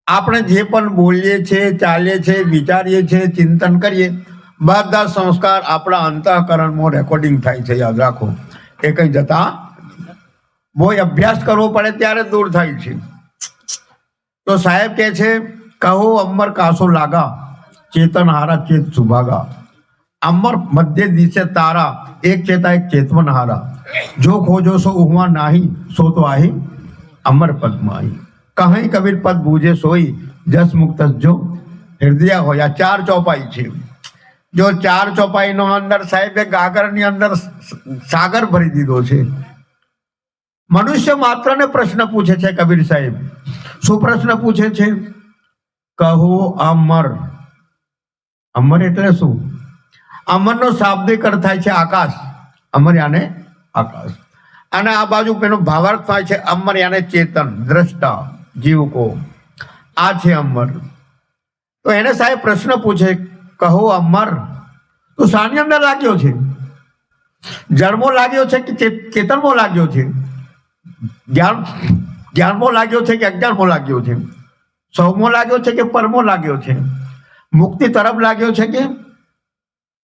આપણે જે પણ બોલીએ છીએ, ચાલીએ છીએ, વિચારીએ છીએ, ચિંતન કરીએ, બધા સંસ્કાર આપણા અંતઃકરણમાં રેકોર્ડિંગ થાય છે. યાદ રાખો, એ કંઈ જતા બહુ અભ્યાસ કરવો પડે ત્યારે દૂર થાય છે. તો સાહેબ કહે છે, કહો અમર કાસો લાગા, ચેતન હારા ચેત સુભાગા. અમર મધ્ય દિશે તારા, એક ચેતા એક ચેતવન હારા. જો ખોજો સો ઉહવા નાહી, સો તો આહી અમર પદમાહી. કહી કબીર પદ બૂझे સોઈ, જસ મુક્ત જો હૃદય હોય. આ 4 ચોપાઈ છે. જો 4 ચોપાઈનો અંદર સાહેબે ગાગરની અંદર સાગર ભરી દીધો છે. મનુષ્ય માત્રને પ્રશ્ન પૂછે છે કબીર સાહેબ. શું પ્રશ્ન પૂછે છે? કહો અમર. અમર એટલે શું? અમરનો શાબ્દિક અર્થ થાય છે આકાશ. અમર યાને આકાશ. અને આ બાજુ એનો ભાવાર્થ થાય છે અમર યાને ચેતન, દ્રષ્ટા, જીવકો. આ છે અમર. તો એને સાહેબ પ્રશ્ન પૂછે, કહો અમર. તો શાની અંદર લાગ્યો છે? જળમાં લાગ્યો છે કે ચેતનમાં લાગ્યો છે? જ્ઞાનમાં લાગ્યો છે કે અજ્ઞાનમાં લાગ્યો છે? સૌમાં લાગ્યો છે કે પરમો લાગ્યો છે? મુક્તિ તરફ લાગ્યો છે કે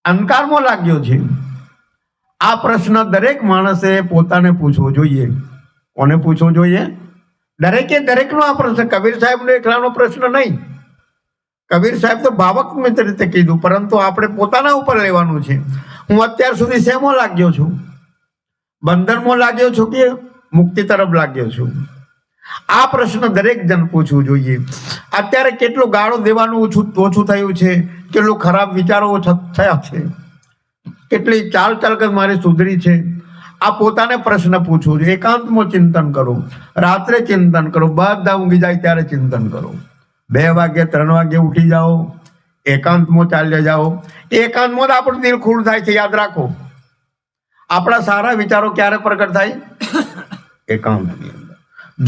અંધકારમાં લાગ્યો છે? આ પ્રશ્ન દરેક માણસે પોતાને પૂછવો જોઈએ. કોને પૂછવો જોઈએ? દરેકે દરેકનો આ પ્રશ્ન. કબીર સાહેબનો એકલાનો પ્રશ્ન નહીં. કબીર સાહેબ તો ભાવક રીતે કીધું, પરંતુ આપણે પોતાના ઉપર લેવાનું છે. હું અત્યાર સુધી શેમાં લાગ્યો છું? બંધનમાં લાગ્યો છું કે મુક્તિ તરફ લાગ્યો છું? આ પ્રશ્ન દરેક જણ પૂછવું જોઈએ. અત્યારે કેટલું ગાળો દેવાનું ઓછું થયું છે, કેટલું ખરાબ વિચારો થયા છે, કેટલી ચાલ ચાલકત મારી સુધરી છે. આ પોતાને પ્રશ્ન પૂછવું જોઈએ. એકાંતમાં ચિંતન કરો, રાત્રે ચિંતન કરો, બધા ઊંઘી જાય ત્યારે ચિંતન કરો. 2 વાગે 3 વાગે ઉઠી જાઓ, એકાંતમાં ચાલ્યા જાઓ. એકાંતમાં જ આપણું દિલ ખુલ્લું થાય છે. યાદ રાખો, આપણા સારા વિચારો ક્યારે પ્રગટ થાય? એકાંતની અંદર.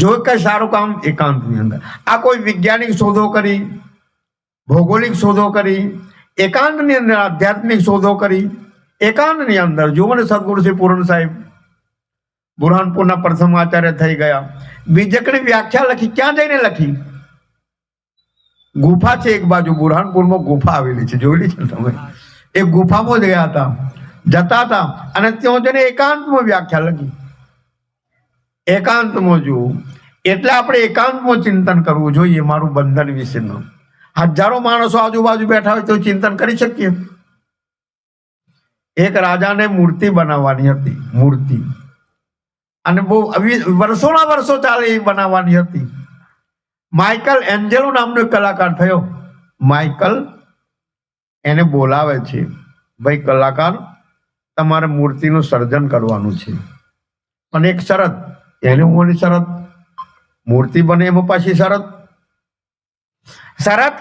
જો કઈ સારું કામ એકાંતની અંદર. આ કોઈ વૈજ્ઞાનિક શોધો કરી, ભૌગોલિક શોધો કરી, એકાંતની અંદર આધ્યાત્મિક શોધો કરી, એકાંતની અંદર. જુઓ ને સદગુરુ શ્રી પૂર્ણ સાહેબ બુરહાનપુરના પ્રથમ આચાર્ય થઈ ગયા. બીજકની વ્યાખ્યા લખી, ક્યાં જઈને લખી? ગુફા છે એક બાજુ, બુરહાનપુરમાં ગુફા આવેલી છે, જોયેલી છે તમે? એ ગુફામાં જ જતા હતા અને ત્યાં જઈને એકાંતમાં વ્યાખ્યા લખી. એકાંતમાં જુઓ એટલે આપણે એકાંતમાં ચિંતન કરવું જોઈએ. મારું બંધન વિશેનું હજારો માણસો આજુબાજુ બેઠા હોય તો ચિંતન કરી શકીએ. એક રાજાને મૂર્તિ બનાવવાની હતી, મૂર્તિ, અને બહુ વર્ષોના વર્ષો ચાલે એ બનાવવાની હતી. માઇકલ એન્જેલો નામનો એક કલાકાર થયો. માઇકલ એને બોલાવે છે, ભાઈ કલાકાર, તમારે મૂર્તિનું સર્જન કરવાનું છે, પણ એક શરત. એને હું શરત? મૂર્તિ બને એમાં પાછી શરત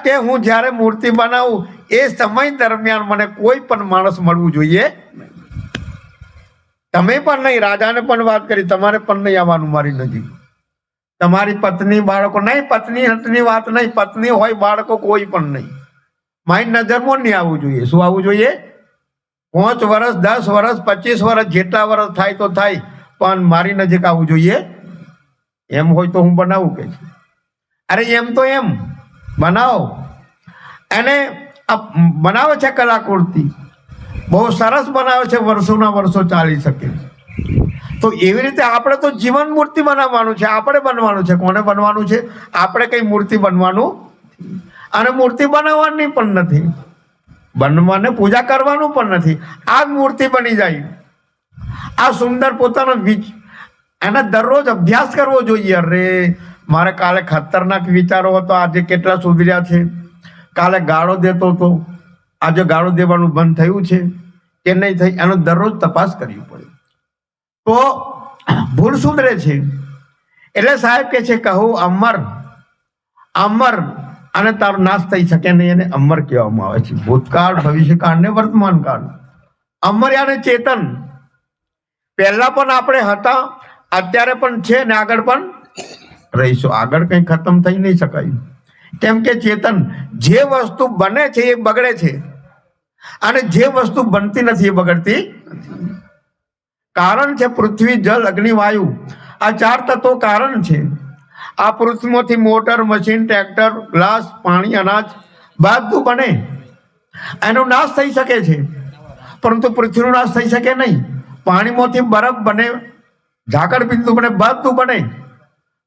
કે હું જ્યારે મૂર્તિ બનાવું એ સમય દરમિયાન મને કોઈ પણ માણસ મળવું જોઈએ. તમે પણ નહીં, રાજાને પણ વાત કરી, તમારે પણ નહીં આવવાનું મારી નજીક. તમારી પત્ની બાળકો નહીં, પત્ની હટની વાત નહીં, પત્ની હોય બાળકો કોઈ પણ નહીં. મારી નજરમાં નહીં આવવું જોઈએ. શું આવવું જોઈએ? 5 વર્ષ, 10 વર્ષ, 25 વર્ષ, જેટલા વર્ષ થાય તો થાય, પણ મારી નજીક આવવું જોઈએ. એમ હોય તો હું બનાવું કે છે? અરે એમ તો એમ બનાવો. એને બનાવે છે કલાકૃતિ, બહુ સરસ બનાવે છે, વર્ષોના વર્ષો ચાલી શકે. તો એવી રીતે આપણે તો જીવન મૂર્તિ બનાવવાનું છે. આપણે બનવાનું છે. કોને બનવાનું છે? આપણે કઈ મૂર્તિ બનવાનું, અને મૂર્તિ બનાવવાની પણ નથી, બનવાને પૂજા કરવાનું પણ નથી. આ મૂર્તિ બની જાય. આ સુંદર પોતાનો એને દરરોજ અભ્યાસ કરવો જોઈએ. અરે મારે કાલે ખતરનાક વિચારો હતો, આજે કેટલા સુધર્યા છે. કાલે ગાળો દેતો હતો, આજે ગાળો દેવાનું બંધ થયું છે કે નહીં થઈ, એનો દરરોજ તપાસ કરવી પડે તો ભૂલ સુધરે છે. એટલે સાહેબ કે છે, કહો અમર. અમર અને તારો નાશ થઈ શકે નહીં, એને અમર કહેવામાં આવે છે. ભૂતકાળ, ભવિષ્યકાળ ને વર્તમાન કાળ. અમર યાને ચેતન. પહેલા પણ આપણે હતા, અત્યારે પણ છે ને આગળ પણ રહીશું. આગળ કઈ ખતમ થઈ નહીં શકાય. કેમ કે ચેતન, જે વસ્તુ બને છે એ બગડે છે, અને જે વસ્તુ બનતી નથી એ બગડતી નથી. કારણ છે પૃથ્વી, જલ, અગ્નિ, વાયુ. આ 4 તત્વો કારણ છે. આ પૃથ્વીમાંથી મોટર, મશીન, ટ્રેક્ટર, ગ્લાસ, પાણી, અનાજ બધું બને. એનો નાશ થઈ શકે છે, પરંતુ પૃથ્વીનો નાશ થઈ શકે નહીં. પાણીમાંથી બરફ બને, ઝાકળ બિંદુ બને, બધું બને,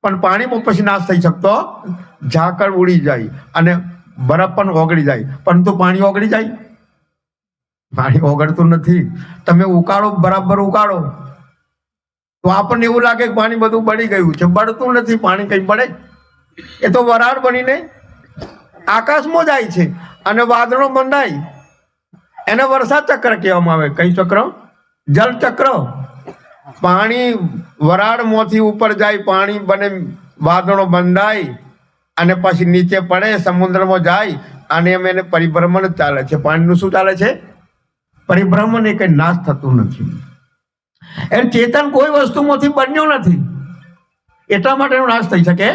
પણ પાણીમાં પછી નાશ થઈ શકતો. ઝાકળ ઉડી જાય અને બરફ પણ ઓગળી જાય, પરંતુ પાણી ઓગળી જાય? પાણી ઓગળતું નથી. તમે ઉકાળો, બરાબર ઉકાળો તો આપણને એવું લાગે કે પાણી બધું બળી ગયું છે. બળતું નથી પાણી, કઈ બળે? એ તો વરાળ બનીને આકાશમાં જાય છે અને વાદળો બંધાય. એને વરસાદ ચક્ર કહેવામાં આવે. કઈ ચક્ર? જલ ચક્ર. પાણી વરાળમાંથી ઉપર જાય, પાણી બને, વાદળો બંધાય અને પછી નીચે પડે, સમુદ્રમાં જાય, અને એમ એને પરિભ્રમણ જ ચાલે છે. પાણીનું શું ચાલે છે? પરિભ્રમણ. એ કઈ નાશ થતું નથી. એ ચેતન કોઈ વસ્તુમાંથી બન્યો નથી, એટલા માટે એનો નાશ થઈ શકે.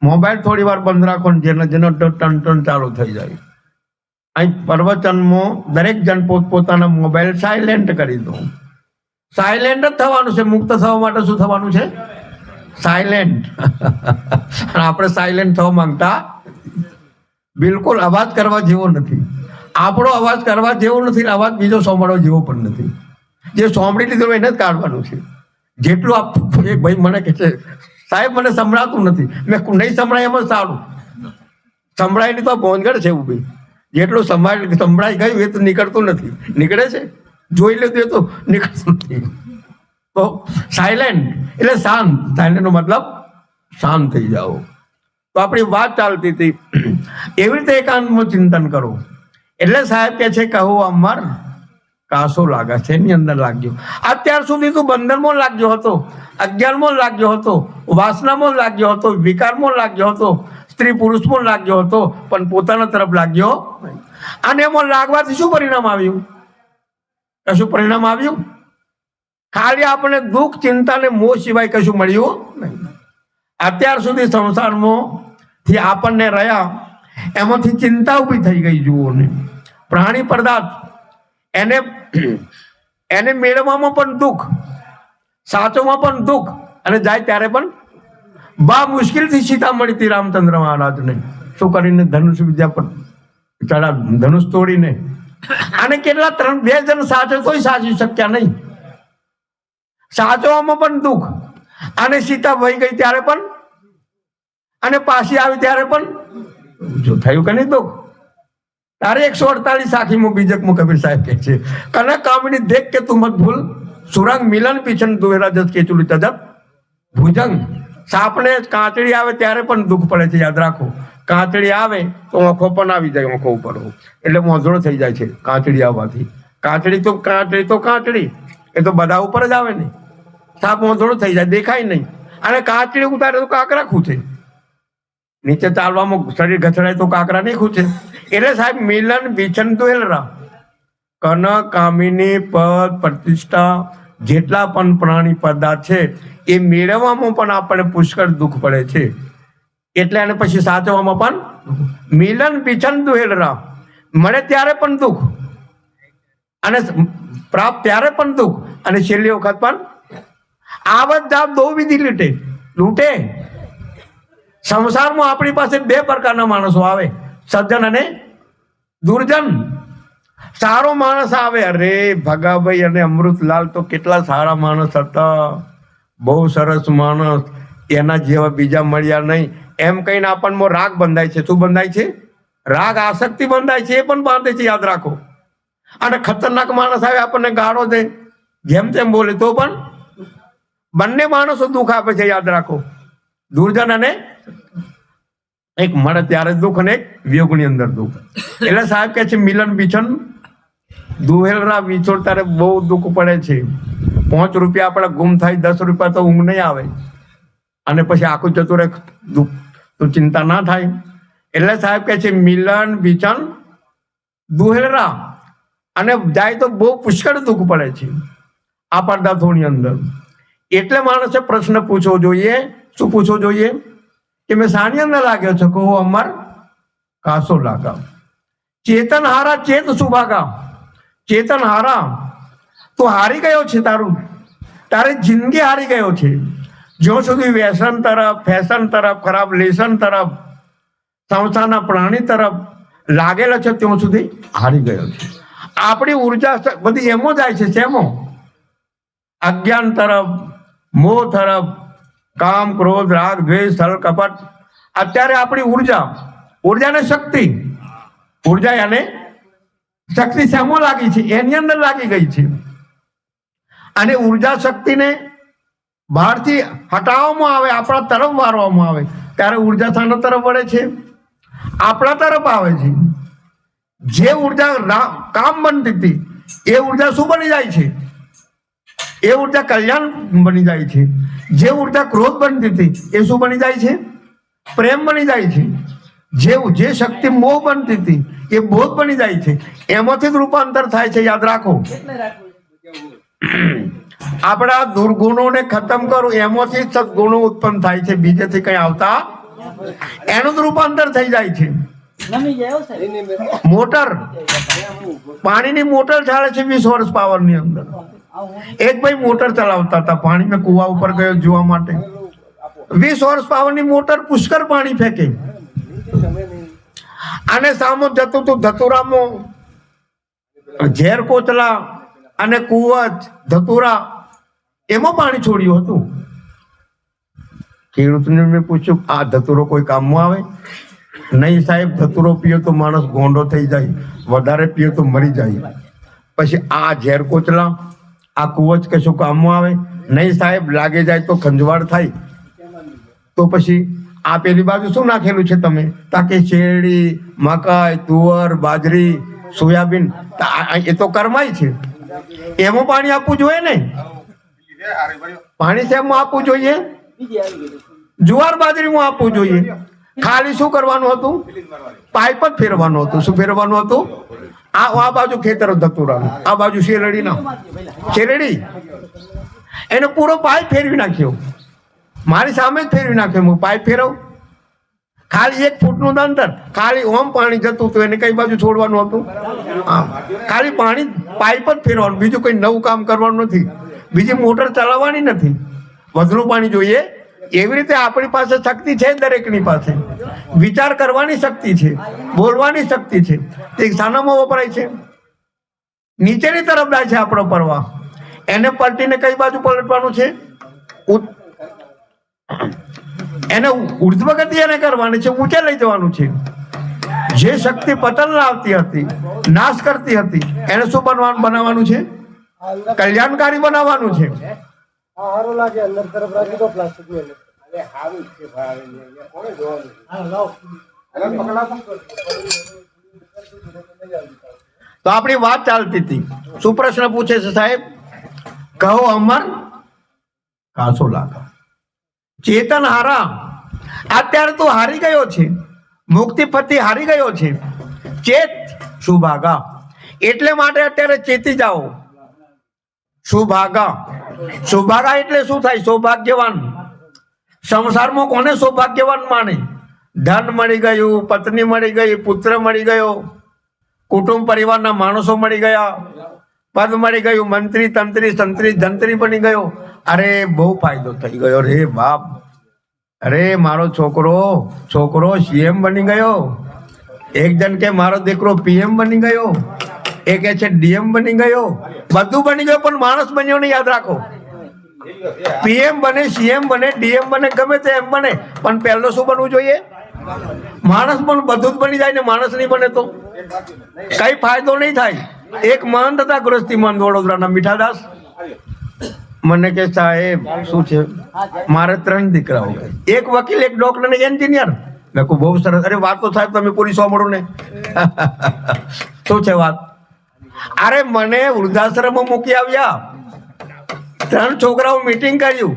મોબાઈલ થોડી વાર બંધ રાખો ને જેનો ટન ટન ચાલુ થઈ જાય. અહીં પ્રવચનમાં દરેક જણ પોતપોતાના મોબાઈલ સાયલેન્ટ કરી દો. સાયલેન્ટ જ થવાનું છે. મુક્ત થવા માટે શું થવાનું છે? સાયલેન્ટ. આપણે સાયલેન્ટ થવા માંગતા બિલકુલ. અવાજ કરવા જેવો નથી. આપણો અવાજ કરવા જેવો નથી, અવાજ બીજો સાંભળવા જેવો પણ નથી. જે સાંભળી લીધો એને જ કાઢવાનું છે. જેટલું એક ભાઈ મને કહે છે, સાહેબ મને સંભળાતું નથી. મેં નહીં સંભળાય એમ જ સારું. સંભળાય નહીં તો ભોંગડ છે એવું ભાઈ. જેટલું સંભળાઈ ગયું એ તો નીકળતું નથી. નીકળે છે? જોઈ લીધું એ તો નીકળતું નથી. તો સાયલેન્ટ એટલે શાંત. સાયલેન્ટનો મતલબ શાંત થઈ જાઓ. તો આપણી વાત ચાલતી હતી. એવી રીતે એકાંતમાં ચિંતન કરો. એટલે સાહેબ કે છે, કહો અમર કાસો લાગે છે, એની અંદર લાગ્યો. અત્યાર સુધી તું બંધનમાં લાગ્યો હતો, અજ્ઞાનમાં લાગ્યો હતો, વાસનામાં લાગ્યો હતો, વિકારમાં લાગ્યો હતો, સ્ત્રી પુરુષમાં લાગ્યો હતો, પણ પોતાના તરફ લાગ્યો. અને એમાં લાગવાથી શું પરિણામ આવ્યું? કશું પરિણામ આવ્યું? ખાલી આપણે દુઃખ, ચિંતા ને મોહ સિવાય કશું મળ્યું નહીં. અત્યાર સુધી સંસારમાં થી આપણને રહ્યા, એમાંથી ચિંતા ઉભી થઈ ગઈ. જુઓ ને, પ્રાણી પદાર્થ એને મેળવવામાં પણ દુઃખ, સાચોમાં પણ દુઃખ, અને જાય ત્યારે પણ બા મુશ્કેલથી સીતા મળી હતી રામચંદ્ર મહારાજને. શું કરીને? ધનુષ વિદ્યા પર ચડા, ધનુષ તોડીને. અને કેટલા 2 જણ સાચો તોય સાચી શક્યા નહીં. સાચવામાં પણ દુઃખ, અને સીતા વહી ગઈ ત્યારે પણ, અને પાછી આવી ત્યારે પણ જો થયું કે નહીં દુઃખ. તારે 148 સાખીમાં બીજકમાં કબીર સાહેબ કહે છે, કનક કામની દેખ કે તું મત ભૂલ, સુરંગ મિલન પીછન દુહેરા જત કે ચુલી તજબ ભુજંગ. સાપને કાંચડી આવે ત્યારે પણ દુઃખ પડે છે, યાદ રાખો. કાંચડી આવે તો આંખો પણ આવી જાય, આંખો ઉપર, એટલે મોંઝોળ થઈ જાય છે કાંચડી આવવાથી. કાંચડી તો કાંચડી, એ તો બધા ઉપર જ આવે ને. સાપ મોંઝોળ થઈ જાય, દેખાય નહીં. અને કાંચડી ઉતારે તો કાંકરા ખૂચે. નીચે ચાલવામાં શરીર ઘસડાય તો કાંકરા નહીં ખૂચે. એટલે સાહેબ મિલન વિચન દુહેલરા, કન કામિની પદ પ્રતિષ્ઠા જેટલા પણ પ્રાણી પદાર્થ છે એ મેળવવામાં પણ આપણને પુષ્કળ દુઃખ પડે છે. એટલે એને પછી સાચવવામાં પણ મિલન વિચન દુહેલરા, મળે ત્યારે પણ દુઃખ, અને પ્રાપ્ત ત્યારે પણ દુઃખ, અને છેલ્લી વખત પણ આવત જાપ દો વિધિ લૂંટે. સંસારમાં આપણી પાસે 2 પ્રકારના માણસો આવે, સજ્જન અને દુર્જન. સારો માણસ આવે, અરે ભગાભાઈ અને અમૃતલાલ તો કેટલા સારા માણસ હતા, બહુ સરસ માણસ, એના જેવા બીજા મળ્યા નહીં, એમ કહીને આપણને રાગ બંધાય છે. શું બંધાય છે? રાગ, આસક્તિ બંધાય છે. એ પણ બાંધે છે, યાદ રાખો. અને ખતરનાક માણસ આવે, આપણને ગાળો દે, જેમ તેમ બોલે, તો પણ બંને માણસો દુઃખ આપે છે, યાદ રાખો. દુર્જન અને એક મળે ત્યારે દુઃખ, અને એક વિયોગની અંદર દુઃખ. એટલે સાહેબ કહે છે મિલન વિચન દુહેલરા, વિછોડ ત્યારે બહુ દુઃખ પડે છે. 5 રૂપિયા આપણા ગુમ થાય, 10 રૂપિયા તો ઊંઘ નહીં આવે, અને પછી આખું જતું રહે દુઃખ, તો ચિંતા ના થાય. એટલે સાહેબ કહે છે મિલન વિચન દુહેલરા, અને જાય તો બહુ પુષ્કળ દુઃખ પડે છે આ પદાર્થોની અંદર. એટલે માણસે પ્રશ્ન પૂછવો જોઈએ. શું પૂછવો જોઈએ? કે મેં શાની અંદર લાગ્યો છું? કહો અમર કાસો લાગા. ચેતન હારા ચેત સુભાગા. ચેતન હારા, તો હારી ગયો છે, તારી જિંદગી હારી ગયો છે. જ્યાં સુધી વ્યસન તરફ, ફેશન તરફ, ખરાબ લેસન તરફ, સંસ્થાના પ્રાણી તરફ લાગેલો છે ત્યાં સુધી હારી ગયો છે. આપણી ઉર્જા બધી એમો જાય છે. શેમો? અજ્ઞાન તરફ, મોહ તરફ, કામ, ક્રોધ, રાગ, દ્વેષ, છલ, કપટ. અત્યારે આપણી ઉર્જા ને શક્તિ, ઉર્જા અને શક્તિ શેમો લાગી છે? એની અંદર લાગી ગઈ છે. અને ઉર્જા શક્તિને બહારથી હટાવવામાં આવે, આપણા તરફ વારવામાં આવે ત્યારે ઉર્જા શાના તરફ વળે છે? આપણા તરફ આવે છે. જે ઉર્જા કામ બનતી હતી એ ઉર્જા શું બની જાય છે? એ ઉર્જા કલ્યાણ બની જાય છે. જે ઉર્જા ક્રોધ બનતી હતી એ શું બની જાય છે? પ્રેમ બની જાય છે. જે શક્તિ મોહ બનતી હતી એ બોધ બની જાય છે. એમાંથી જ રૂપાંતર થાય છે. યાદ રાખો. આપણા દુર્ગુણોને ખતમ કરો, એમાંથી જ સદગુણો ઉત્પન્ન થાય છે. બીજેથી કઈ આવતા એનું જ રૂપાંતર થઈ જાય છે. મોટર, પાણીની મોટર ચાલે છે 20 વર્ષ પાવર ની અંદર. એક ભાઈ મોટર ચલાવતા હતા, પાણી મેં કુવા ઉપર ગયો જોવા માટે. 20 વર્ષ પાવર ની મોટર પુષ્કળ પાણી ફેંકે. અને સામો જતું હતું ધતુરામાં ઝેર કોચલા અને કુવત ધતુરા એમાં પાણી છોડ્યું હતું. ખેડૂતને મેં પૂછ્યું, આ ધતુરો કોઈ કામમાં આવે? નહીં સાહેબ, ધતુરો પીયો તો માણસ ગોંડો થઈ જાય, વધારે પીયો તો મરી જાય. પછી આ ઝેર કોચલા, આ કુવત કશું કામમાં આવે? નહીં સાહેબ, લાગી જાય તો ખંજવાળ થાય. તો પછી આ પેલી બાજુ શું નાખેલું છે તમે? તાકે શેરડી, મકાઈ, તુવર, બાજરી, સોયાબીન, એ તો કરમાય છે. એમાં પાણી આપવું જોઈએ ને? પાણી શેમાં આપવું જોઈએ? જુવાર બાજરીમાં આપવું જોઈએ. ખાલી શું કરવાનું હતું? પાઇપ જ ફેરવાનું હતું. શું ફેરવાનું હતું? આ બાજુ ખેતર ધતુરાનું, આ બાજુ શેરડી, એને પૂરો પાઇપ ફેરવી નાખ્યો. મારી સામે જ ફેરવી નાખ્યો. હું પાઇપ ફેરવ, ખાલી 1 ફૂટનું અંતર, ખાલી ઓમ પાણી જતું હતું. એને કઈ બાજુ છોડવાનું હતું? ખાલી પાણી પાઇપ જ ફેરવાનું, બીજું કઈ નવું કામ કરવાનું નથી. બીજી મોટર ચલાવવાની નથી. વધુ પાણી જોઈએ. એવી રીતે આપણી પાસે શક્તિ છે, દરેકની પાસે વિચાર કરવાની શક્તિ છે, બોલવાની શક્તિ છે. તે શાનામાં વપરાય છે? નીચેની તરફ જાય છે આપણો પ્રવાહ. એને પલટીને કઈ બાજુ પલટવાનું છે? એને ઉર્ધ્વ ગતિ એને કરવાની છે, ઊંચે લઈ જવાનું છે. જે શક્તિ પતન લાવતી હતી, નાશ કરતી હતી, એને શું બનાવવાનું છે? કલ્યાણકારી બનાવવાનું છે. તો આપણી વાત ચાલતી હતી. શું પ્રશ્ન પૂછે છે સાહેબ? કહો અમર કાસો લાગા. ચેતન હારા. અત્યારે તું હારી ગયો છે. મુક્તિપતિ હારી ગયો છે. ચેત સુભાગા. એટલે માટે અત્યારે ચેતી જાઓ. સુભાગા. સુભાગા એટલે શું થાય? સૌભાગ્યવાન. સંસારમાં કોને સૌભાગ્યવાન માને? ધન મળી ગયું, પત્ની મળી ગઈ, પુત્ર મળી ગયો, કુટુંબ પરિવારના માણસો મળી ગયા, પદ મળી ગયું, મંત્રી, તંત્રી, સંત્રી, જંત્રી બની ગયો. અરે બહુ ફાયદો થઈ ગયો રે બાપ. અરે મારો છોકરો સીએમ બની ગયો. એક જણ કે મારો દીકરો પીએમ બની ગયો, એ કે છે ડીએમ બની ગયો. બધું બની ગયું પણ માણસ બન્યો નહીં. યાદ રાખો. પીએમ બને, સીએમ બને, ડીએમ બને, ગમે તે એમ બને, પણ પહેલો શું બનવું જોઈએ? માણસ. પણ બધું જ બની જાય ને માણસ નહીં બને તો કઈ ફાયદો નહીં થાય. એક મહંત હતા ગૃહસ્થીમાં વડોદરાના, મીઠાદાસ. મને કે સાહેબ શું છે? મારે 3 દીકરાઓ, એક વકીલ, એક ડોક્ટર ને એન્જિનિયર. મેં કહું બહુ સરસ. અરે વાત તો સાહેબ તમે પૂરી સાંભળો ને. શું છે વાત? અરે મને વૃદ્ધાશ્રમમાં મૂકી આવ્યા. 3 છોકરાઓ મીટિંગ કર્યું.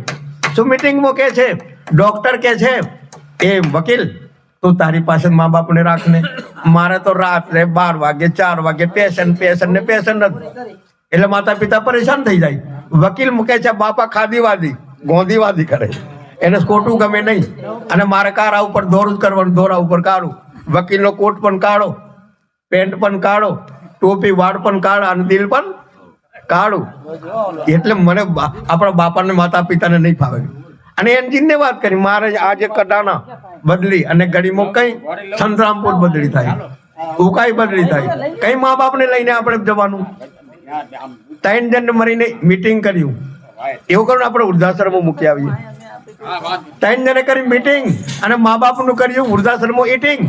શું મીટિંગમાં કે છે? ડોક્ટર કે છે એ વકીલ તું તારી પાસે મા બાપને રાખને. મારે તો રાત્રે 12 વાગે 4 વાગે પેશન્ટ ને પેશન્ટ નથી. એટલે માતા પિતા પરેશાન થઈ જાય. વકીલ મૂકે છે બાપા ખાદીવાદી, ગોંધીવાદી કરે. એને ખોટું ગમે નહીં. અને મારે કારા ઉપર દોરું જ કરવાનું, દોરા ઉપર કાઢું. વકીલનો કોટ પણ કાઢો, પેન્ટ પણ કાઢો, ટોપી વાળ પણ કાઢો અને દિલ પણ કાઢું. એટલે મને આપણા બાપાને માતા પિતાને નહીં ફાવે. અને એન્જિનને વાત કરી મારે આજે કડાના બદલી અને ઘડીમાં કઈ સંતરામપુર બદલી થાય, ઉકાઈ બદલી થાય, કઈ મા બાપને લઈને આપણે જવાનું? 3 જણ મળીને મીટિંગ કર્યું, એવું કરું આપણે વૃદ્ધાશ્રમમાં મૂકી આવીએ. 3 જણે કરી મીટિંગ અને મા બાપનું કર્યું વૃદ્ધાશ્રમમાં ઈટિંગ.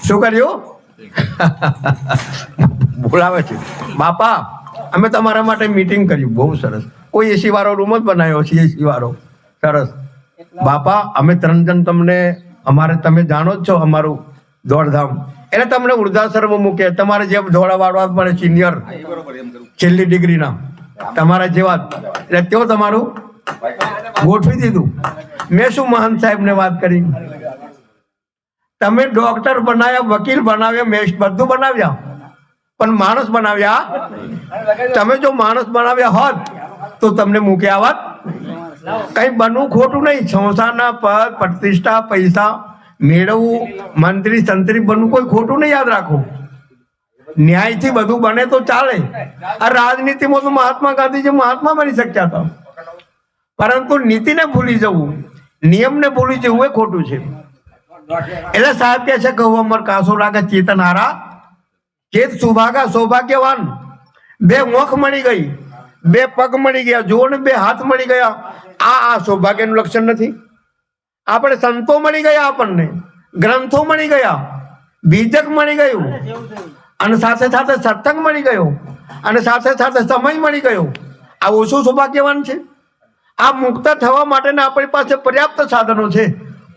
શું કર્યું? બોલાવે છે, બાપા અમે તમારા માટે મીટિંગ કર્યું, બહુ સરસ. કોઈ એસી વાળો રૂમ જ બનાવ્યો છે, એસી વાળો સરસ. બાપા અમે 3 જણ તમને અમારે તમે જાણો જ છો અમારું દોડધામ, એટલે તમને વૃદ્ધાશ્રમમાં મૂકે. તમારે જેમ ધોળા વાળવા પડે સિનિયર છેલ્લી ડિગ્રીના તમારા જેવા, એટલે તેઓ તમારું ગોઠવી દીધું. મેં શું મહંત સાહેબને વાત કરી, તમે ડોક્ટર બનાવ્યા, વકીલ બનાવ્યા, મેં બધું બનાવ્યા, પણ માણસ બનાવ્યા. તમે જો માણસ બનાવ્યા હોત તો તમને મૂક્યા હોત. કઈ બનવું ખોટું નહીં, સંસારના પદ પ્રતિષ્ઠા પૈસા મેળવવું, મંત્રી સંત્રી બનવું કોઈ ખોટું નહીં. યાદ રાખો, ન્યાયથી બધું બને તો ચાલે. આ રાજનીતિમાં તો મહાત્મા ગાંધીજી મહાત્મા બની શક્યા હતા, પરંતુ નીતિને ભૂલી જવું, નિયમને ભૂલી જવું એ ખોટું છે. એટલે સાહેબ કે છે કહું અમર કાસો લાગે ચેતન હારા ચેત સુભાગા સૌભાગ્યવાન. 2 મોખ મળી ગઈ, 2 પગ મળી ગયા, જુઓ ને 2 હાથ મળી ગયા. આ સૌભાગ્યનું લક્ષણ નથી. આપણે સંતો મળી ગયા, આપણને ગ્રંથો મળી ગયા, બીજક મળી ગયું, અને સાથે સાથે સત્સંગ મળી ગયો, અને સાથે સાથે સમય મળી ગયો. આ ઓછું સૌભાગ્યવાન છે? આ મુક્ત થવા માટેના આપણી પાસે પર્યાપ્ત સાધનો છે,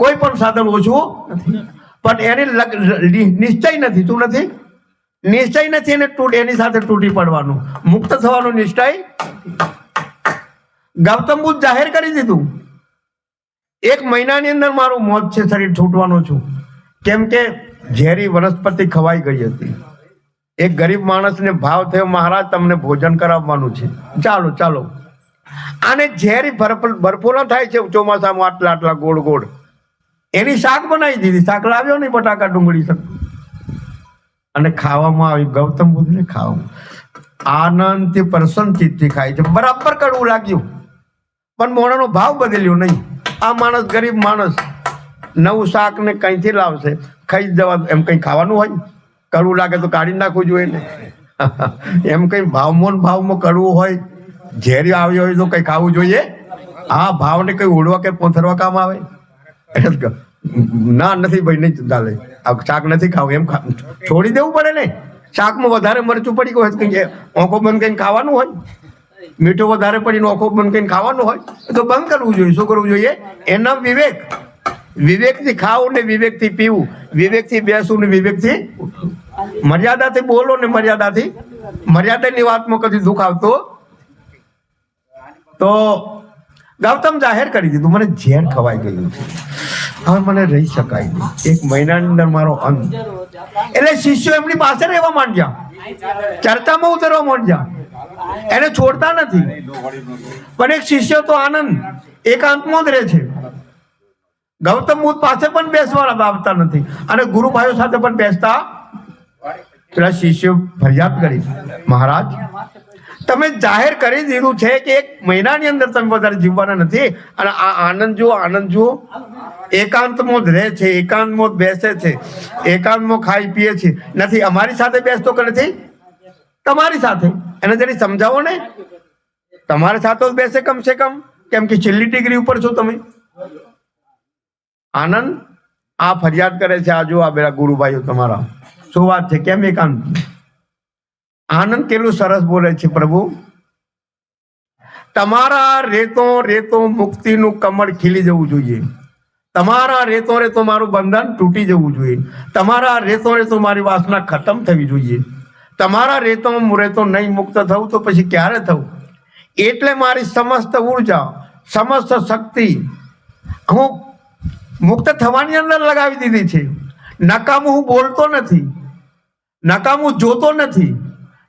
કોઈ પણ સાધન ઓછું નથી, પણ એની નિશ્ચય નથી. શું નથી? નિશ્ચય નથી, એને એની સાથે તૂટી પડવાનું, મુક્ત થવાનું નિશ્ચય. ગૌતમ બુદ્ધ જાહેર કરી દીધું, 1 મહિનાની અંદર મારું મોત છે, શરીર છૂટવાનો છું. કેમ કે ઝેરી વનસ્પતિ ખવાઈ ગઈ હતી. એક ગરીબ માણસને ભાવ થયો, મહારાજ તમને ભોજન કરાવવાનું છે, ચાલો ચાલો. આને ઝેરી ભરપૂર થાય છે ચોમાસામાં, આટલા આટલા ગોળ ગોળ. એની શાક બનાવી દીધી, શાક લાવ્યો નહીં, બટાકા ડુંગળી શાક, અને ખાવામાં આવી. ગૌતમ બુદ્ધને ખાવું આનંદથી પ્રસન્ન ચિત્તથી ખાય છે. બરાબર કડવું લાગ્યું, પણ મોણાનો ભાવ બદલ્યો નહીં. આ માણસ ગરીબ માણસ નવું શાક ને કઈથી લાવશે, ખાઈ જવા. એમ કઈ ખાવાનું હોય, કડવું લાગે તો કાઢી નાખવું જોઈએ ને. એમ કઈ ભાવમાં કડવું હોય, ઝેરી આવ્યો હોય તો કઈ ખાવું જોઈએ? હા, ભાવને કઈ ઓળવા કે પોથરવા કામ આવે? ના નથી ભાઈ, નહીં ચાલે, આ શાક નથી ખાવું, એમ છોડી દેવું પડે ને. શાકમાં વધારે મરચું પડી ગયું હોય, કઈ ઓંખો બંધ કરીને ખાવાનું હોય, મીઠું વધારે પડીને ઓંખો બંધ કરીને ખાવાનું હોય તો બંધ કરવું જોઈએ. શું કરવું જોઈએ? એના વિવેક. વિવેકથી ખાવું ને વિવેકથી પીવું, વિવેકથી બેસવું ને વિવેકથી મર્યાદાથી બોલો ને મર્યાદાથી. મર્યાદાની વાતમાં કદી દુઃખ આવતો. તો ગૌતમ જાહેર કરી દીધું, મને ઝેર ખવાઈ ગયું છે, હવે મને રહી શકાય નહીં, 1 મહિનાની અંદર મારો અંત. એટલે શિષ્યો એમની પાસે રહેવા માંડ્યા, ચર્ચામાં ઉતરવા માંડ્યા, એને છોડતા નથી. પણ એક શિષ્ય તો આનંદ એકાંતમાં જ રહે છે, ગૌતમ બુદ્ધ પાસે પણ બેસવા આવતા નથી, અને ગુરુભાઈઓ સાથે પણ બેસતા. પેલા શિષ્યો ફરિયાદ કરી, મહારાજ તમે જાહેર કરી દીધું છે કે 1 મહિનાની અંદર તમે વધારે જીવવાના નથી, અને આ આનંદ જુઓ, આનંદ જુઓ, એકાંતમાં જ રહે છે, એકાંતમાં જ બેસે છે, એકાંતમાં ખાઈ પીએ છે, નથી અમારી સાથે બેસતો કે નથી તમારી સાથે. એને જરી સમજાવો ને, તમારી સાથે જ બેસે કમ સે કમ, કેમ કે છેલ્લી ડિગ્રી ઉપર છો તમે. આનંદ આ ફરિયાદ કરે છે, આ જો આ બેરા ગુરુભાઈઓ તમારા શું વાત છે, કેમ એકાંત? આનંદ કેટલું સરસ બોલે છે, પ્રભુ તમારા રેતો મુક્તિનું કમળ ખીલી જવું જોઈએ, તમારા રેતો મારું બંધન તૂટી જવું જોઈએ, તમારા રેતો મારી વાસના ખતમ થવી જોઈએ, તમારા રેતો નહીં મુક્ત થવું તો પછી ક્યારે થવું? એટલે મારી સમસ્ત ઉર્જા, સમસ્ત શક્તિ હું મુક્ત થવાની અંદર લગાવી દીધી છે. નકામું હું બોલતો નથી, નકામું જોતો નથી,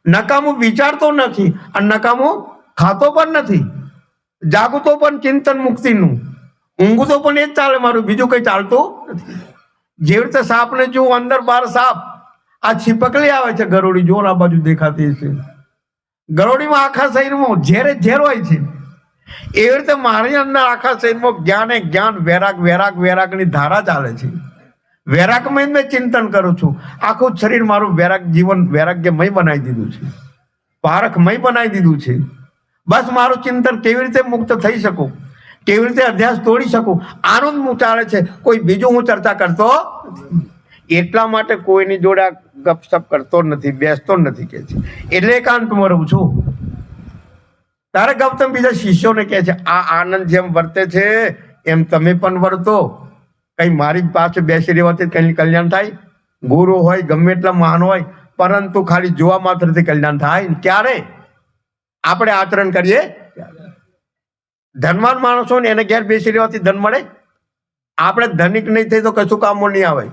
નકામું વિચારતો નથી, અને નકામું ખાતો પણ નથી. જાગતો પણ ચિંતન મુક્તિનું, ઊંઘતો પણ એ જ ચાલે મારું, બીજું કઈ ચાલતું નથી. જેવી રીતે સાપને જો અંદર બહાર સાપ, આ છીપકલી આવે છે ગરોડી, જો આ બાજુ દેખાતી છે. ગરોડીમાં આખા શરીરમાં ઝેર હોય છે, એવી રીતે મારી અંદર આખા શરીરમાં જ્ઞાને જ્ઞાન, વૈરાગ વૈરાગ વૈરાગની ધારા ચાલે છે. વૈરાગમય મેં ચિંતન કરું છું. આખું શરીર મારું વૈરાગ જીવન વૈરાગ્યમય બનાવી દીધું છે, પારખમય બનાવી દીધું છે. બસ મારું ચિંતન કેવી રીતે મુક્ત થઈ શકું, કેવી રીતે અધ્યાસ તોડી શકું, આનું જ ચાલે છે. કોઈ બીજું હું ચર્ચા કરતો એટલા માટે કોઈની જોડે ગપસપ કરતો નથી, બેસતો નથી કે છે. એટલે એકાંતમાં રહું છું. તારે ગૌતમ બીજા શિષ્યોને કહે છે આ આનંદ જેમ વર્તે છે એમ તમે પણ વર્તો. કઈ મારી પાસે બેસી રહેવાથી કઈ કલ્યાણ થાય? ગુરુ હોય ગમે એટલા મહાન હોય, પરંતુ ખાલી જોવા માત્રથી કલ્યાણ થાય ક્યારે? આપણે આચરણ કરીએ. ધનવાન માણસો ને એને ઘેર બેસી રહેવાથી ધન મળે? આપણે ધનિક નહીં થઈ તો કશું કામો નહીં આવે.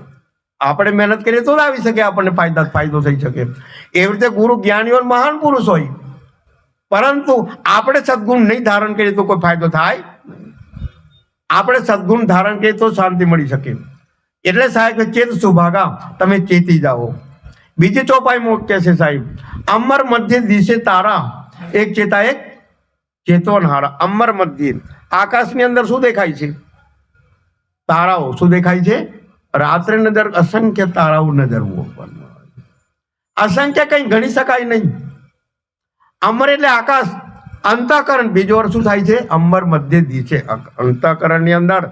આપણે મહેનત કરીએ તો આવી શકે, આપણને ફાયદો થઈ શકે. એવી રીતે ગુરુ જ્ઞાનીઓ મહાન પુરુષ હોય, પરંતુ આપણે સદગુણ નહીં ધારણ કરીએ તો કોઈ ફાયદો થાય? આપણે સદગુણ ધારણ કરીએ તો શાંતિ મળી શકે. એટલે સાહેબ ચેત સુભાગા, તમે ચેતી જાઓ. બીજી ચોપાઈમાં કહે છે સાહેબ, અમર મધ્ય દિશે તારા, એક ચેતા એક ચેતવનહારા. અમર મધ્ય આકાશની અંદર શું દેખાય છે? તારાઓ. શું દેખાય છે? રાત્રે નજર અસંખ્ય તારાઓ નજર, અસંખ્ય કઈ ગણી શકાય નહીં. અમર એટલે આકાશ, અંતઃકરણ બીજો અર્થ શું થાય છે? અમર મધ્ય દિશે, અંતઃકરણ ની અંદર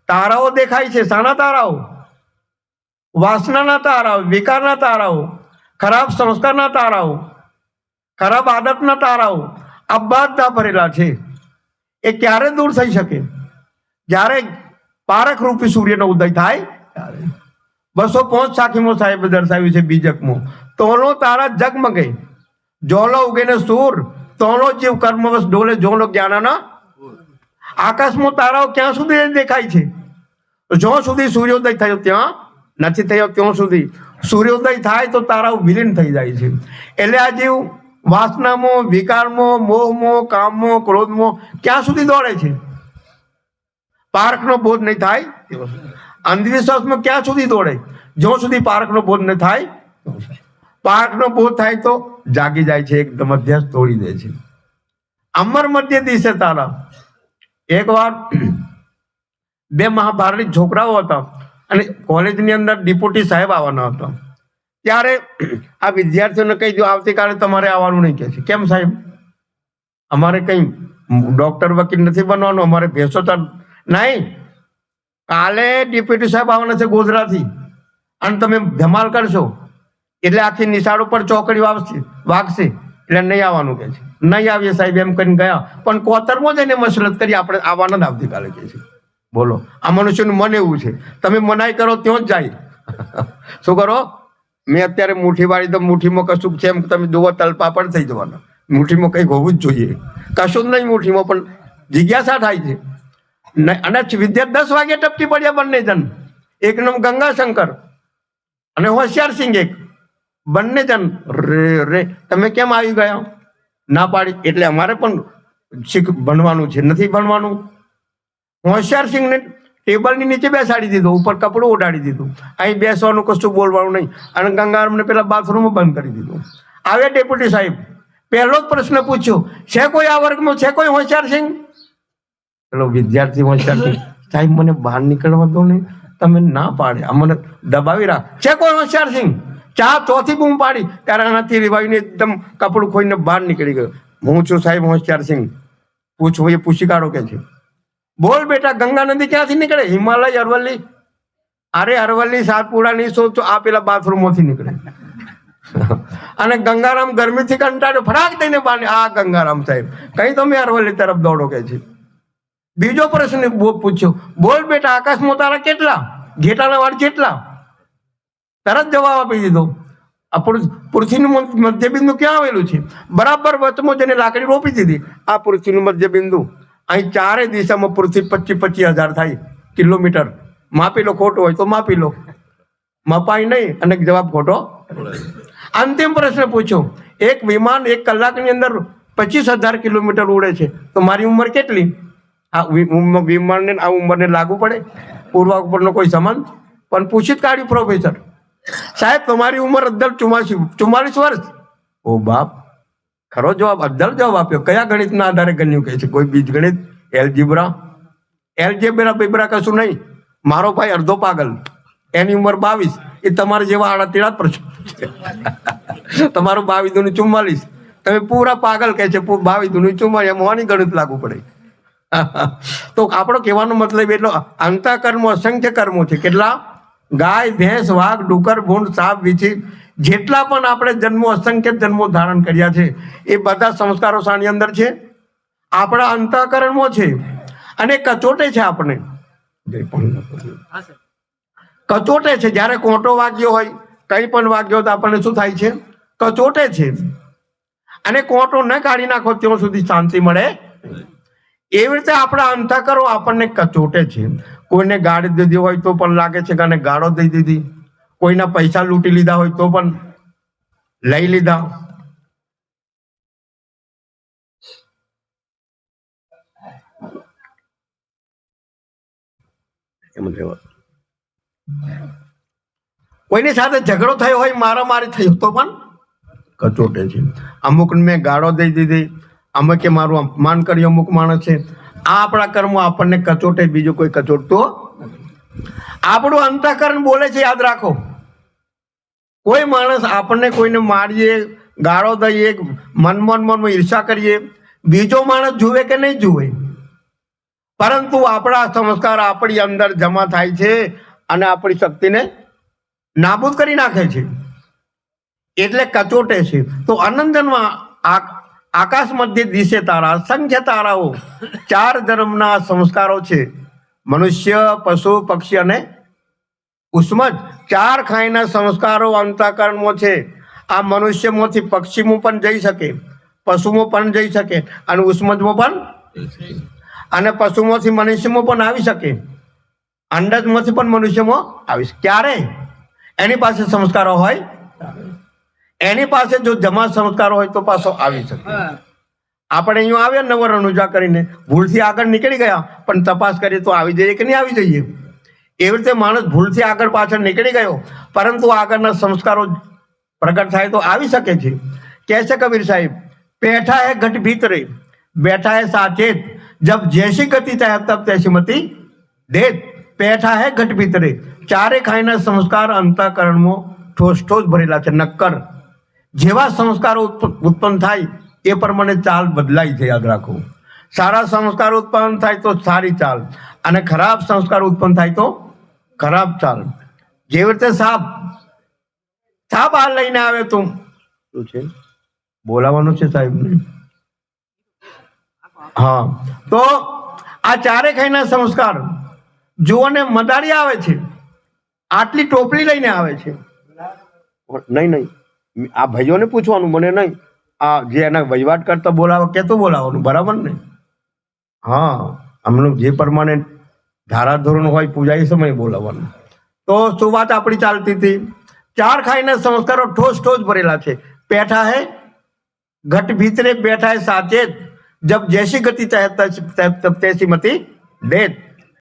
તારાઓ દેખાય છે. શાના તારાઓ? વાસનાના તારાઓ, વિકારના તારાઓ, ખરાબ સંસ્કારના તારાઓ, ખરાબ આદતના તારાઓ, આ બધા ભરેલા છે. એ ક્યારે દૂર થઈ શકે? જ્યારે પારખ રૂપી સૂર્યનો ઉદય થાય. 205 સાખીમાં સાહેબ દર્શાવ્યું છે બીજકમાં, તોલો તારા જગમગે, જોલો ઉગે ને સૂર, તોલો જીવ કર્મવશ ડોલે, જોલો જ્ઞાનના. આકાશમાં તારાઓ ક્યાં સુધી દેખાય છે? જ્યાં સુધી સૂર્યોદય થયો ત્યાં નથી થયો, ત્યાં સુધી. સૂર્યોદય થાય તો તારાઓ વિલીન થઈ જાય છે. એટલે આ જીવ વાસનામાં, વિકારમાં, મોહમાં, કામમાં, ક્રોધમાં ક્યાં સુધી દોડે છે? પારખનો બોધ નહીં થાય. અંધવિશ્વાસમાં ક્યાં સુધી દોડે? જ્યાં સુધી પારખનો બોધ ન થાય. પારખનો બોધ થાય તો જાગી જાય છે, એકદમ અધ્યાસ તોડી દે છે. અમર મધ્ય દિશે તારા. એક વાર બે મહાભારતી છોકરાઓ હતા અને કોલેજની અંદર ડિપ્યુટી સાહેબ આવવાના હતા. ત્યારે આ વિદ્યાર્થીઓને કહી દો આવતીકાલે તમારે આવવાનું નહીં. કહે છે કેમ સાહેબ? અમારે કઈ ડોક્ટર વકીલ નથી બનવાનું, અમારે ભેંસો નહીં. કાલે ડિપ્યુટી સાહેબ આવવાના છે ગોધરાથી અને તમે ધમાલ કરશો એટલે આખી નિશાળ ઉપર ચોકડી વાગશે એટલે નહીં આવવાનું કે છે. નહીં આવીએ સાહેબ એમ કરીને ગયા, પણ કોતરમાં જઈને મસરત કરી આપણે આવવાના જ આવતીકાલે કે છે. બોલો, આ મનુષ્યનું મન એવું છે, તમે મનાઈ કરો ત્યાં જ જાય. શું કરો? મેં અત્યારે મુઠ્ઠી વાળી તો મુઠ્ઠીમાં કશું છે એમ તમે જુઓ તલપા પણ થઈ જવાના. મુઠ્ઠીમાં કંઈક હોવું જ જોઈએ. કશું જ નહીં મુઠ્ઠીમાં, પણ જિજ્ઞાસા થાય છે. અને વિદ્યા 10 વાગે ટપકી પડ્યા બંને જણ. એક નામ ગંગાશંકર અને હોશિયારસિંહ એક, બંને જણ રે તમે કેમ આવી ગયા? ના પાડી. એટલે અમારે પણ ભણવાનું છે, નથી ભણવાનું. હોશિયારસિંહને ટેબલની નીચે બેસાડી દીધો, ઉપર કપડું ઓઢાડી દીધું, અહીં બેસવાનું કશું બોલવાનું નહીં. અને ગંગારામને પેલા બાથરૂમમાં બંધ કરી દીધું. આવે ડેપ્યુટી સાહેબ, પહેલો જ પ્રશ્ન પૂછ્યો, છે કોઈ આ વર્ગમાં, છે કોઈ હોશિયારસિંહ? પેલો વિદ્યાર્થી હોશિયારસિંહ, સાહેબ મને બહાર નીકળવા દો ને. તમે ના પાડે, મને દબાવી રાખ. છે કોઈ હોશિયારસિંહ? ચા ચોથી બૂમ પાડી ત્યારે આનાથી રિવાવીને એકદમ કપડું ખોઈને બહાર નીકળી ગયો. હું છું સાહેબ હોશિયારસિંહ, પૂછવું એ પૂછી કાઢો કે છે. બોલ બેટા, ગંગા નદી ક્યાંથી નીકળે? હિમાલય, અરવલ્લી? અરે અરવલ્લી સાતપુડા નહીં સોચો, આ પેલા બાથરૂમમાંથી નીકળે. અને ગંગારામ ગરમીથી કંટાળ્યો, ફટાક દઈને બહાર. આ ગંગારામ સાહેબ કઈ તમે અરવલ્લી તરફ દોડો કે છે. બીજો પ્રશ્ન પૂછ્યો, બોલ બેટા આકાશમાં તારા કેટલા? ઘેટાના વાળ કેટલા? તરત જવાબ આપી દીધો. આ પૃથ્વીનું મધ્યબિંદુ ક્યાં આવેલું છે? બરાબર વચમાં જેને લાકડી રોપી દીધી, આ પૃથ્વીનું મધ્યબિંદુ. અહીં ચારે દિશામાં પૃથ્વી 25,000 થાય કિલોમીટર. માપી લો, ખોટું હોય તો માપી લો. મપાય નહીં અને જવાબ ખોટો. અંતિમ પ્રશ્ન પૂછ્યો, એક વિમાન 1 કલાકની અંદર 25,000 કિલોમીટર ઉડે છે, તો મારી ઉંમર કેટલી? આ વિમાનને આ ઉંમરને લાગુ પડે? પૂર્વા ઉપરનો કોઈ સંબંધ? પણ પૂછી જ કાઢ્યું પ્રોફેસર. સાહેબ તમારી ઉંમર 44 વર્ષ. ઓ બાપ, ખરો જવાબ, અદ્ધર જવાબ આપ્યો. કયા ગણિતના આધારે ગણ્યું કહે છે? કોઈ બીજ ગણિત, એલ્જેબ્રા બેબ્રા કશું નહીં. મારો ભાઈ અડધો પાગલ, એની ઉંમર 22, એ તમારે જેવા આડા તેડા પ્રશ્ન છે. તમારું 22 દુની 44, તમે પૂરા પાગલ કહે છે. 22 દુની 44, એમ હોવાની ગણિત લાગુ પડે. તો આપણો કહેવાનો મતલબ એટલો, અંતઃકર્મો અસંખ્ય કર્મો છે. કેટલા? ગાય, ભેંસ, વાઘ, ડુકર, ભૂંડ, સાપ, વીછી, જેટલા પણ આપણે જન્મો, અસંખ્ય જન્મો ધારણ કર્યા છે, એ બધા સંસ્કારો શાની અંદર છે? આપણા અંતઃકરણમાં છે. અને કચોટે છે આપણે, કચોટે છે. જ્યારે કોંટો વાગ્યો હોય, કંઈ પણ વાગ્યો તો આપણને શું થાય છે? કચોટે છે. અને કોંટો ન કાઢી નાખો ત્યાં સુધી શાંતિ મળે. એવી રીતે આપણા અંતઃકરો આપણને કચોટે છે. કોઈને ગાડી દીધી હોય તો પણ લાગે છે કે આને ગાળો દઈ દીધી. કોઈના પૈસા લૂંટી લીધા હોય તો પણ લઈ લીધા. કોઈની સાથે ઝઘડો થયો હોય, મારામારી થઈ તો પણ કચોટે છે. અમુક મેં ગાળો દઈ દીધી, અમુકે મારું અપમાન કર્યું, અમુક માણસ છે. આ આપણા કર્મો આપણને કચોટે, બીજું કોઈ કચોટતો. આપણું અંતઃકરણ બોલે છે, યાદ રાખો. કોઈ માણસ આપણને કોઈને મારીએ, ગાળો દઈએ, મનમાં ઈર્ષા કરીએ, બીજો માણસ જુએ કે નહીં જુએ, પરંતુ આપણા સંસ્કાર આપણી અંદર જમા થાય છે અને આપણી શક્તિને નાબૂદ કરી નાખે છે. એટલે કચોટે છે. તો અનંતમાં આકાશ મધ્ય દિશે તારા, અસંખ્ય તારાઓ. 4 ધર્મના સંસ્કારો છે: મનુષ્ય, પશુ, પક્ષી અને ઉષ્મજ. 4 ખાઈના સંસ્કારો અંતઃકરણમાં છે. આ મનુષ્યમાંથી પક્ષીમાં પણ જઈ શકે, પશુમાં પણ જઈ શકે, અને ઉષ્મજમાં પણ, અને પશુમાંથી મનુષ્યમાં પણ આવી શકે, અંડજમાંથી પણ મનુષ્યમાં આવી શકે. ક્યારે? એની પાસે સંસ્કારો હોય, એની પાસે જો જમા સંસ્કારો હોય તો પાછો આવી શકે. આપણે અહીંયા આવ્યા નવ રણુજા કરીને, ભૂલથી આગળ નીકળી ગયા, પણ તપાસ કરીએ તો આવી જઈએ કે નહીં આવી જઈએ? એવી રીતે માણસ ભૂલથી આગળ પાછળ નીકળી ગયો, પરંતુ આગળના સંસ્કારો પ્રગટ થાય તો આવી શકે છે. કહે છે કબીર સાહેબ, બેઠા હે ઘટ ભીતરે, બેઠા હે સાચેત, જબ જૈસી ગતિ થાય તબ તૈસી મતિ દેત. બેઠા હે ઘટ ભીતરે. 4 ખાઈના સંસ્કાર અંતઃકરણમાં ઠોસ ઠોસ ભરેલા છે, નક્કર. જેવા સંસ્કારો ઉત્પન્ન થાય એ પ્રમાણે ચાલ બદલાય છે, યાદ રાખો. સારા સંસ્કાર ઉત્પન્ન થાય તો સારી ચાલ, અને ખરાબ સંસ્કાર ઉત્પન્ન થાય તો ખરાબ ચાલ. જેવી રીતે સાપ આ લઈને આવે તો શું છે? બોલાવાનું છે સાહેબને. હા, તો આ 4 ખાઈના સંસ્કાર જુઓને, મદારી આવે છે, આટલી ટોપલી લઈને આવે છે. નહીં, આ ભાઈઓને પૂછવાનું, મને નહીં. આ જે એના વહીવટ કરતા બોલાવો, કેતું બોલાવવાનું, બરાબર ને? હા, હમણાં જે પ્રમાણે ધારાધોરણ હોય પૂજા એ સમયે બોલાવવાનું. તો શું વાત આપણી ચાલતી હતી? 4 ખાઈને સંસ્કારો ઠોસ ઠોસ ભરેલા છે. બેઠા હે ઘટ ભીતરે, બેઠા હે સાચેત, જબ જૈસી ગતિ તૈસી મતિ દેત.